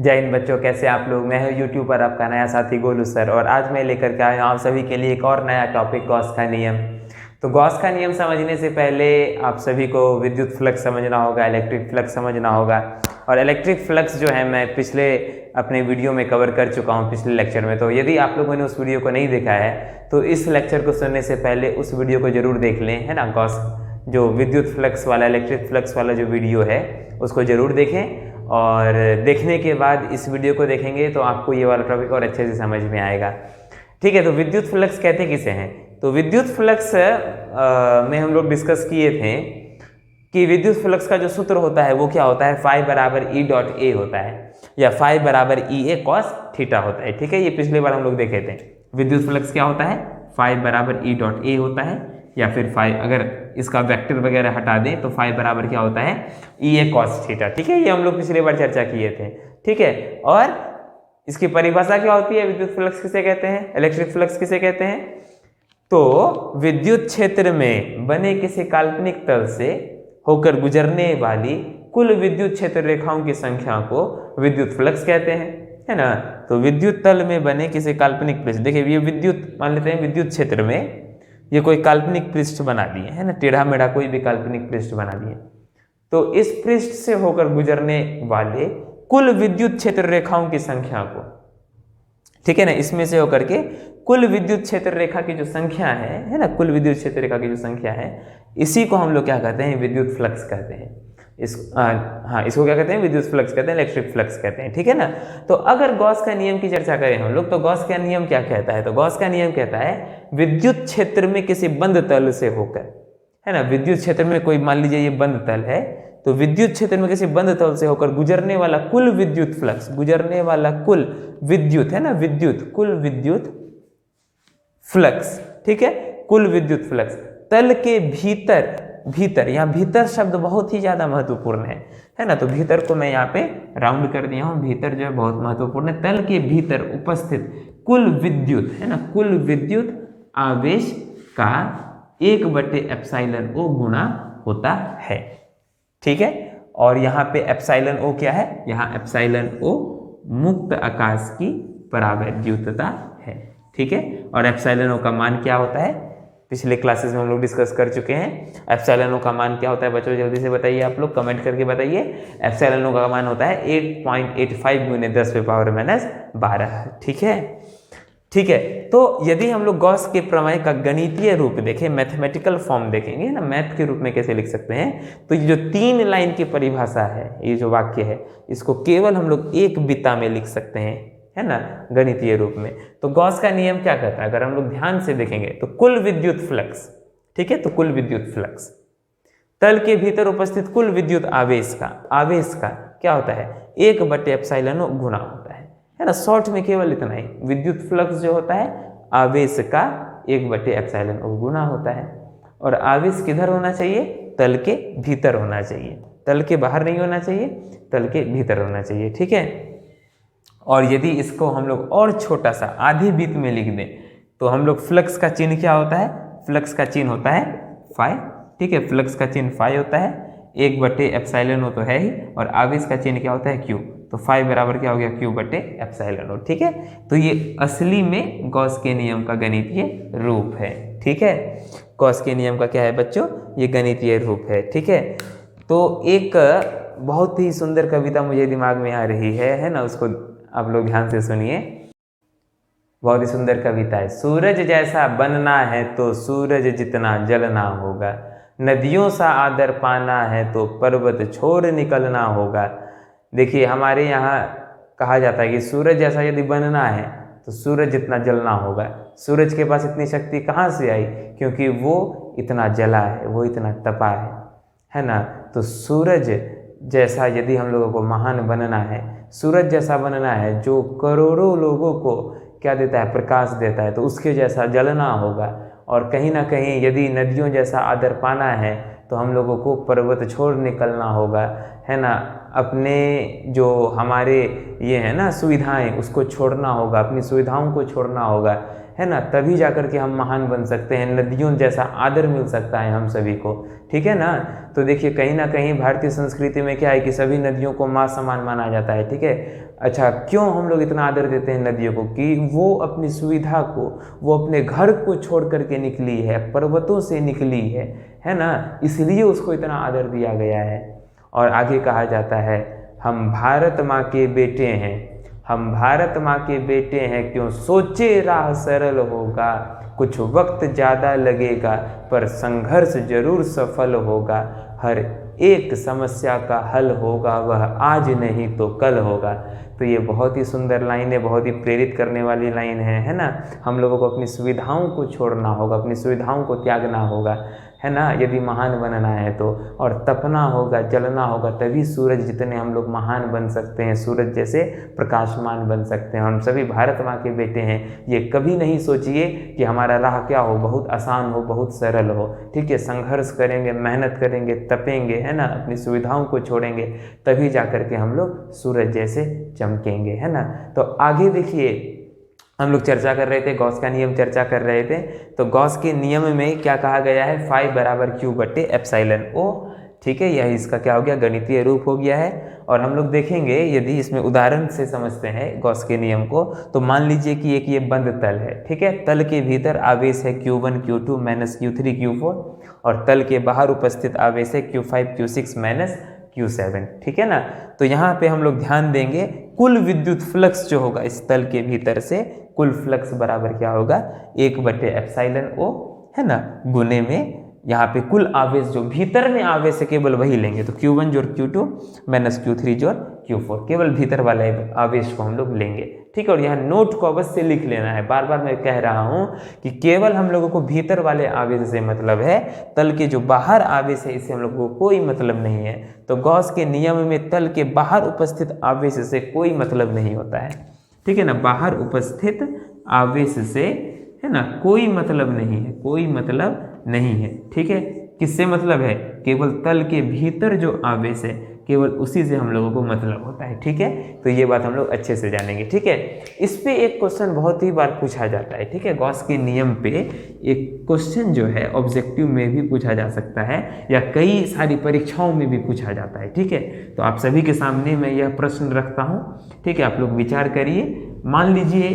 जय हिंद बच्चों, कैसे आप लोग। मैं हूं यूट्यूब पर आपका नया साथी गोलू सर, और आज मैं लेकर के आया हूं आप सभी के लिए एक और नया टॉपिक, गॉस का नियम। तो गॉस का नियम समझने से पहले आप सभी को विद्युत फ्लक्स समझना होगा, इलेक्ट्रिक फ्लक्स समझना होगा। और इलेक्ट्रिक फ्लक्स जो है मैं पिछले अपने वीडियो में कवर कर चुका हूँ, पिछले लेक्चर में। तो यदि आप लोगों ने उस वीडियो को नहीं देखा है तो इस लेक्चर को सुनने से पहले उस वीडियो को जरूर देख लें, है ना। गॉस जो विद्युत फ्लक्स वाला, इलेक्ट्रिक फ्लक्स वाला जो वीडियो है उसको जरूर देखें, और देखने के बाद इस वीडियो को देखेंगे तो आपको ये वाला टॉपिक और अच्छे से समझ में आएगा। ठीक है, तो विद्युत फ्लक्स कहते किसे हैं। तो विद्युत फ्लक्स में हम लोग डिस्कस किए थे कि विद्युत फ्लक्स का जो सूत्र होता है वो क्या होता है, फाई बराबर ई डॉट ए होता है, या फाई बराबर ई ए कॉस थीटा होता है। ठीक है, ये पिछले बार हम लोग देखे थे। विद्युत फ्लक्स क्या होता है, फाई बराबर ई डॉट ए होता है, या फिर फाई, अगर इसका वेक्टर वगैरह हटा दें तो फाई बराबर क्या होता है, ई ए कॉस थीटा। ठीक है, ये हम लोग पिछली बार चर्चा किए थे। ठीक है, और इसकी परिभाषा क्या होती है, विद्युत फ्लक्स किसे कहते हैं, इलेक्ट्रिक फ्लक्स किसे कहते हैं। तो विद्युत क्षेत्र में बने किसी काल्पनिक तल से होकर गुजरने वाली कुल विद्युत क्षेत्र रेखाओं की संख्या को विद्युत फ्लक्स कहते हैं, है ना। तो विद्युत तल में बने किसी काल्पनिक पृष्ठ, देखिए ये विद्युत, मान लेते हैं विद्युत क्षेत्र में ये कोई काल्पनिक पृष्ठ बना दिए, है ना, टेढ़ा मेढ़ा कोई भी काल्पनिक पृष्ठ बना दिए। तो इस पृष्ठ से होकर गुजरने वाले कुल विद्युत क्षेत्र रेखाओं की संख्या को, ठीक है ना, इसमें से होकर के कुल विद्युत क्षेत्र रेखा की जो संख्या है ना, कुल विद्युत क्षेत्र रेखा की जो संख्या है, इसी को हम लोग क्या कहते हैं, विद्युत फ्लक्स कहते हैं। इसको क्या कहते हैं, विद्युत फ्लक्स कहते हैं, इलेक्ट्रिक फ्लक्स कहते हैं। ठीक है ना। तो अगर गॉस का नियम की चर्चा करें हम लोग, तो गॉस का नियम क्या कहता है, तो गॉस का नियम कहता है विद्युत क्षेत्र में किसी बंद तल से होकर, है ना, विद्युत क्षेत्र में कोई, मान लीजिए ये बंद तल है, तो विद्युत क्षेत्र में किसी बंद तल से होकर गुजरने वाला कुल विद्युत फ्लक्स, गुजरने वाला कुल विद्युत, है ना, विद्युत, कुल विद्युत फ्लक्स, ठीक है, कुल विद्युत फ्लक्स तल के भीतर, भीतर, यहाँ भीतर शब्द बहुत ही ज्यादा महत्वपूर्ण है ना। तो भीतर को मैं यहाँ पे राउंड कर दिया हूँ, भीतर जो है बहुत महत्वपूर्ण है। तल के भीतर उपस्थित कुल विद्युत, है ना, कुल विद्युत आवेश का 1/ε गुणा होता है। ठीक है, और यहाँ पे एप्सिलॉन ओ क्या है, यहाँ एप्सिलॉन ओ मुक्त आकाश की परावैद्युतता है। ठीक है, और एप्सिलॉन ओ का मान क्या होता है, पिछले क्लासेस में हम लोग डिस्कस कर चुके हैं। एप्सिलॉन ओ का मान क्या होता है बच्चों, जल्दी से बताइए, आप लोग कमेंट करके बताइए। एप्सिलॉन ओ का मान होता है 8.85 × 10⁻12। ठीक है, ठीक है। तो यदि हम लोग गॉस के प्रमेय का गणितीय रूप देखें, मैथमेटिकल फॉर्म देखेंगे ना, मैथ के रूप में कैसे लिख सकते हैं, तो ये जो 3 लाइन की परिभाषा है, ये जो वाक्य है, इसको केवल हम लोग एक बिता में लिख सकते हैं, है ना, गणितीय रूप में। तो गॉस का नियम क्या कहता है, अगर हम लोग ध्यान से देखेंगे तो कुल विद्युत फ्लक्स, ठीक है, तो कुल विद्युत फ्लक्स तल के भीतर उपस्थित कुल विद्युत आवेश का क्या होता है, 1/ε गुणा होता है ना। शॉर्ट में केवल इतना ही, विद्युत फ्लक्स जो होता है आवेश का 1/ε गुणा होता है। और आवेश किधर होना चाहिए, तल के भीतर होना चाहिए, तल के बाहर नहीं होना चाहिए, तल के भीतर होना चाहिए। ठीक है, और यदि इसको हम लोग और छोटा सा आधी बीत में लिख दें तो हम लोग फ्लक्स का चिन्ह क्या होता है, फ्लक्स का चिन्ह होता है फाई। ठीक है, फ्लक्स का चिन्ह फाई होता है, 1/ε तो है ही, और आवेश का चिन्ह क्या होता है, क्यू। तो फाई बराबर क्या हो गया, Q/ε। ठीक है, तो ये असली में गॉस के नियम का गणितीय रूप है। ठीक है, गॉस के नियम का क्या है बच्चों, ये गणितीय रूप है। ठीक है, तो एक बहुत ही सुंदर कविता मुझे दिमाग में आ रही है ना, उसको आप लोग ध्यान से सुनिए। बहुत ही सुंदर कविता है। सूरज जैसा बनना है तो सूरज जितना जलना होगा, नदियों सा आदर पाना है तो पर्वत छोड़ निकलना होगा। देखिए, हमारे यहाँ कहा जाता है कि सूरज जैसा यदि बनना है तो सूरज जितना जलना होगा। सूरज के पास इतनी शक्ति कहाँ से आई, क्योंकि वो इतना जला है, वो इतना तपा है ना। तो सूरज जैसा यदि हम लोगों को महान बनना है, सूरज जैसा बनना है जो करोड़ों लोगों को क्या देता है, प्रकाश देता है, तो उसके जैसा जलना होगा। और कहीं ना कहीं यदि नदियों जैसा आदर पाना है तो हम लोगों को पर्वत छोड़ निकलना होगा, है ना। अपने जो हमारे ये है ना सुविधाएं, उसको छोड़ना होगा, अपनी सुविधाओं को छोड़ना होगा, है ना, तभी जाकर के हम महान बन सकते हैं, नदियों जैसा आदर मिल सकता है हम सभी को। ठीक है ना। तो देखिए, कहीं ना कहीं भारतीय संस्कृति में क्या है कि सभी नदियों को माँ समान माना जाता है। ठीक है, अच्छा, क्यों हम लोग इतना आदर देते हैं नदियों को? कि वो अपनी सुविधा को, वो अपने घर को छोड़ करके निकली है, पर्वतों से निकली है ना, इसलिए उसको इतना आदर दिया गया है। और आगे कहा जाता है, हम भारत माँ के बेटे हैं, हम भारत माँ के बेटे हैं, क्यों सोचे राह सरल होगा, कुछ वक्त ज़्यादा लगेगा पर संघर्ष जरूर सफल होगा, हर एक समस्या का हल होगा, वह आज नहीं तो कल होगा। तो ये बहुत ही सुंदर लाइन है, बहुत ही प्रेरित करने वाली लाइन है ना। हम लोगों को अपनी सुविधाओं को छोड़ना होगा, अपनी सुविधाओं को त्यागना होगा, है ना, यदि महान बनना है तो। और तपना होगा, जलना होगा, तभी सूरज जितने हम लोग महान बन सकते हैं, सूरज जैसे प्रकाशमान बन सकते हैं। हम सभी भारत माँ के बेटे हैं। ये कभी नहीं सोचिए कि हमारा राह क्या हो, बहुत आसान हो, बहुत सरल हो। ठीक है, संघर्ष करेंगे, मेहनत करेंगे, तपेंगे, है ना, अपनी सुविधाओं को छोड़ेंगे, तभी जा करके हम लोग सूरज जैसे चमकेंगे, है ना। तो आगे देखिए, हम लोग चर्चा कर रहे थे, गॉस का नियम चर्चा कर रहे थे। तो गॉस के नियम में क्या कहा गया है, फाई बराबर क्यू बटे एप्सिलॉन ओ। ठीक है, यह इसका क्या हो गया, गणितीय रूप हो गया है। और हम लोग देखेंगे, यदि इसमें उदाहरण से समझते हैं गॉस के नियम को, तो मान लीजिए कि एक ये बंद तल है। ठीक है, तल के भीतर आवेश है Q1 Q2 minus Q3 Q4, और तल के बाहर उपस्थित आवेश है Q5 Q6 माइनस Q7। ठीक है ना। तो यहाँ पे हम लोग ध्यान देंगे, कुल विद्युत फ्लक्स जो होगा इस तल के भीतर से, कुल फ्लक्स बराबर क्या होगा, 1/एप्सिलॉन ओ, है ना, गुने में यहाँ पे कुल आवेश जो भीतर में आवेश है केवल वही लेंगे। तो Q1 जोड़ Q2 माइनस Q3 जोड़ Q4, केवल भीतर वाले आवेश को हम लोग लेंगे। ठीक है, और यहाँ नोट को अवश्य लिख लेना है। बार बार मैं कह रहा हूँ कि केवल हम लोगों को भीतर वाले आवेश से मतलब है, तल के जो बाहर आवेश है इससे हम लोगों को कोई मतलब नहीं है। तो गॉस के नियम में तल के बाहर उपस्थित आवेश से कोई मतलब नहीं होता है। ठीक है ना, बाहर उपस्थित आवेश से, है ना, कोई मतलब नहीं है, कोई मतलब नहीं है। ठीक है, किससे मतलब है, केवल तल के भीतर जो आवेश है केवल उसी से हम लोगों को मतलब होता है। ठीक है, तो ये बात हम लोग अच्छे से जानेंगे। ठीक है, इस पे एक क्वेश्चन बहुत ही बार पूछा जाता है। ठीक है, गॉस के नियम पे एक क्वेश्चन जो है ऑब्जेक्टिव में भी पूछा जा सकता है, या कई सारी परीक्षाओं में भी पूछा जाता है। ठीक है, तो आप सभी के सामने मैं यह प्रश्न रखता हूँ। ठीक है, आप लोग विचार करिए। मान लीजिए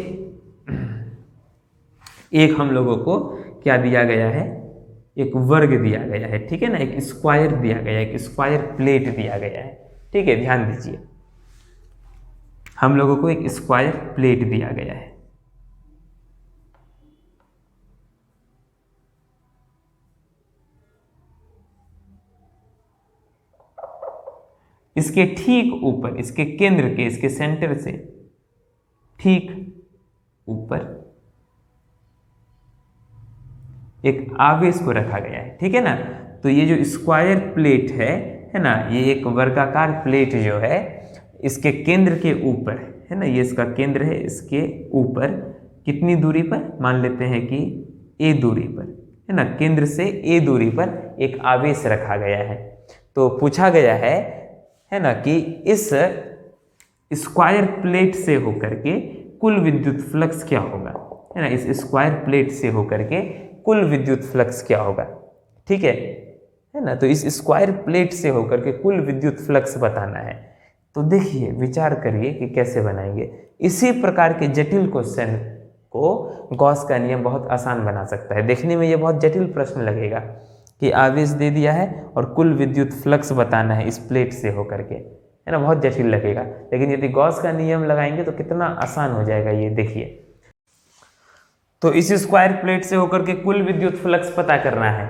एक हम लोगों को क्या दिया गया है, एक वर्ग दिया गया है। ठीक है ना, एक स्क्वायर दिया गया है, एक स्क्वायर प्लेट दिया गया है। ठीक है, ध्यान दीजिए, हम लोगों को एक स्क्वायर प्लेट दिया गया है। इसके ठीक ऊपर, इसके केंद्र के, इसके सेंटर से ठीक ऊपर एक आवेश को रखा गया है। ठीक है ना, तो ये जो स्क्वायर प्लेट है ना, ये एक वर्गाकार प्लेट जो है, इसके केंद्र के ऊपर, है ना, ये इसका केंद्र है, इसके ऊपर कितनी दूरी पर, मान लेते हैं कि a दूरी पर, है ना, केंद्र से a दूरी पर एक आवेश रखा गया है। तो पूछा गया है ना, कि इस स्क्वायर प्लेट से होकर के कुल विद्युत फ्लक्स क्या होगा, है ना, इस स्क्वायर प्लेट से होकर के कुल विद्युत फ्लक्स क्या होगा। ठीक है ना, तो इस स्क्वायर प्लेट से होकर के कुल विद्युत फ्लक्स बताना है। तो देखिए, विचार करिए कि कैसे बनाएंगे। इसी प्रकार के जटिल क्वेश्चन को गॉस का नियम बहुत आसान बना सकता है। देखने में ये बहुत जटिल प्रश्न लगेगा कि आवेश दे दिया है और कुल विद्युत फ्लक्स बताना है इस प्लेट से होकर के, है ना, बहुत जटिल लगेगा। लेकिन यदि गॉस का नियम लगाएंगे तो कितना आसान हो जाएगा ये देखिए। तो इस स्क्वायर प्लेट से होकर के कुल विद्युत फ्लक्स पता करना है।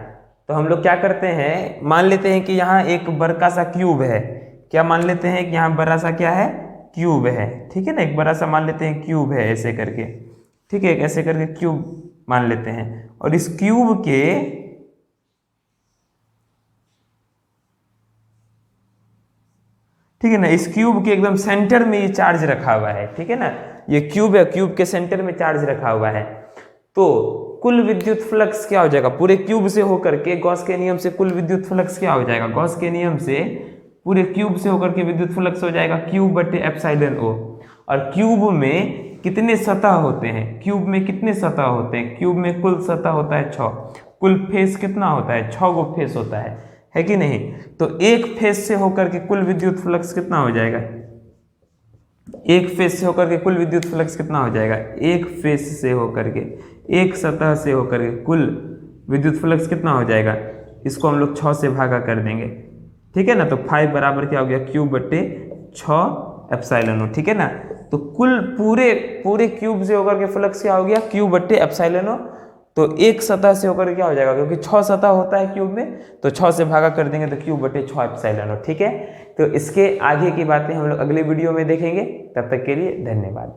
तो हम लोग क्या करते हैं, मान लेते हैं कि यहाँ एक बड़ा सा क्यूब है। क्या मान लेते हैं कि यहाँ बड़ा सा क्या है, क्यूब है। ठीक है ना, एक बड़ा सा मान लेते हैं क्यूब है ऐसे करके। ठीक है, ऐसे करके क्यूब मान लेते हैं, और इस क्यूब के ठीक है ना, इस क्यूब के एकदम सेंटर में ये चार्ज रखा हुआ है। ठीक है ना, ये क्यूब है, क्यूब के सेंटर में चार्ज रखा हुआ है। तो कुल विद्युत फ्लक्स क्या हो जाएगा, पूरे क्यूब से होकर के, गॉस के नियम से कुल विद्युत फ्लक्स क्या हो जाएगा, गॉस के नियम से पूरे क्यूब से होकर के विद्युत फ्लक्स हो जाएगा Q बटे एप्सिलॉन ओ। और क्यूब में कितने सतह होते हैं, क्यूब में कितने सतह होते हैं, क्यूब में कुल सतह होता है 6, कुल फेस कितना होता है, 6 गो फेस होता है कि नहीं। तो एक फेस से होकर के कुल विद्युत फ्लक्स कितना हो जाएगा, एक फेज से होकर के कुल विद्युत फ्लक्स कितना हो जाएगा, एक फेज से होकर के, एक सतह से होकर के कुल विद्युत फ्लक्स कितना हो जाएगा, इसको हम लोग 6 से भागा कर देंगे, ठीक है ना। तो 5 बराबर क्या हो गया, क्यूब बट्टे 6 एप्सिलॉन नॉट, ठीक है ना। तो कुल पूरे क्यूब से होकर के फ्लक्स क्या हो गया, क्यूब बट्टे एप्सिलॉन नॉट। तो एक सतह से होकर क्या हो जाएगा, क्योंकि 6 सतह होता है क्यूब में, तो 6 से भागा कर देंगे तो क्यूब बटे 6 एप्सिलॉन नॉट, ठीक है। तो इसके आगे की बातें हम लोग अगले वीडियो में देखेंगे। तब तक के लिए धन्यवाद।